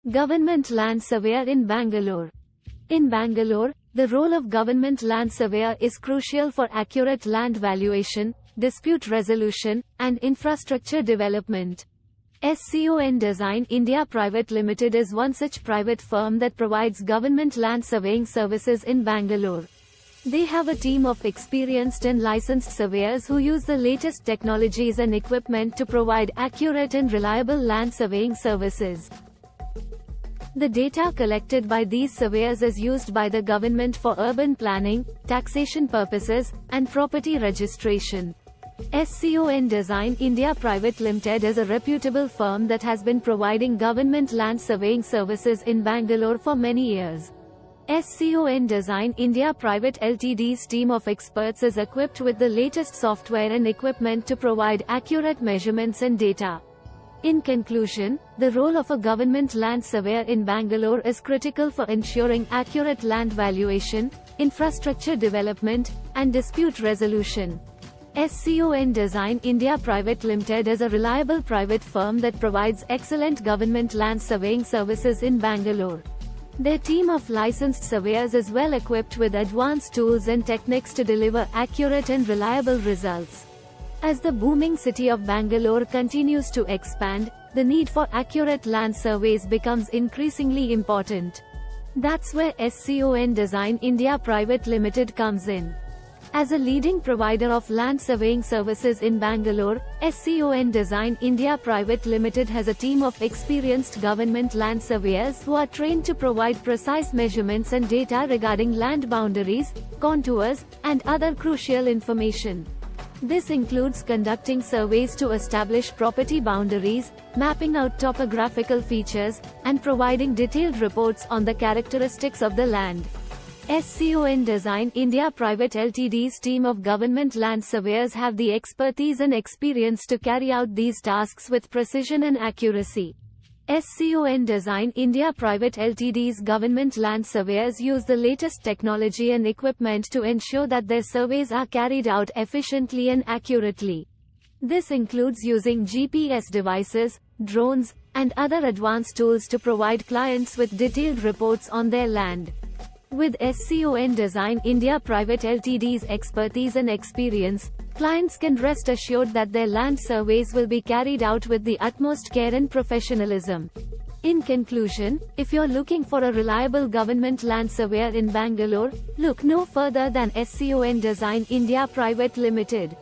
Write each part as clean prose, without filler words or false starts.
Government Land Surveyor in Bangalore. In Bangalore, the role of Government Land Surveyor is crucial for accurate land valuation, dispute resolution, and infrastructure development. SCON Design India Private Limited is one such private firm that provides government land surveying services in Bangalore. They have a team of experienced and licensed surveyors who use the latest technologies and equipment to provide accurate and reliable land surveying services. The data collected by these surveyors is used by the government for urban planning, taxation purposes, and property registration. SCON Design India Private Limited is a reputable firm that has been providing government land surveying services in Bangalore for many years. SCON Design India Private Ltd's team of experts is equipped with the latest software and equipment to provide accurate measurements and data. In conclusion, the role of a government land surveyor in Bangalore is critical for ensuring accurate land valuation, infrastructure development, and dispute resolution. SCON Design India Private Limited is a reliable private firm that provides excellent government land surveying services in Bangalore. Their team of licensed surveyors is well equipped with advanced tools and techniques to deliver accurate and reliable results. As the booming city of Bangalore continues to expand, the need for accurate land surveys becomes increasingly important. That's where SCON Design India Private Limited comes in. As a leading provider of land surveying services in Bangalore, SCON Design India Private Limited has a team of experienced government land surveyors who are trained to provide precise measurements and data regarding land boundaries, contours, and other crucial information. This includes conducting surveys to establish property boundaries, mapping out topographical features, and providing detailed reports on the characteristics of the land. SCON Design India Private Ltd's team of government land surveyors have the expertise and experience to carry out these tasks with precision and accuracy. SCON Design India Private Ltd's government land surveyors use the latest technology and equipment to ensure that their surveys are carried out efficiently and accurately. This includes using GPS devices, drones, and other advanced tools to provide clients with detailed reports on their land. With SCON Design India Private Ltd's expertise and experience, clients can rest assured that their land surveys will be carried out with the utmost care and professionalism. In conclusion, if you're looking for a reliable government land surveyor in Bangalore, look no further than SCON Design India Private Limited.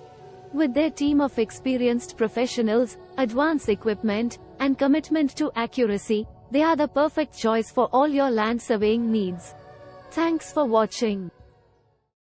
With their team of experienced professionals, advanced equipment, and commitment to accuracy, they are the perfect choice for all your land surveying needs. Thanks for watching.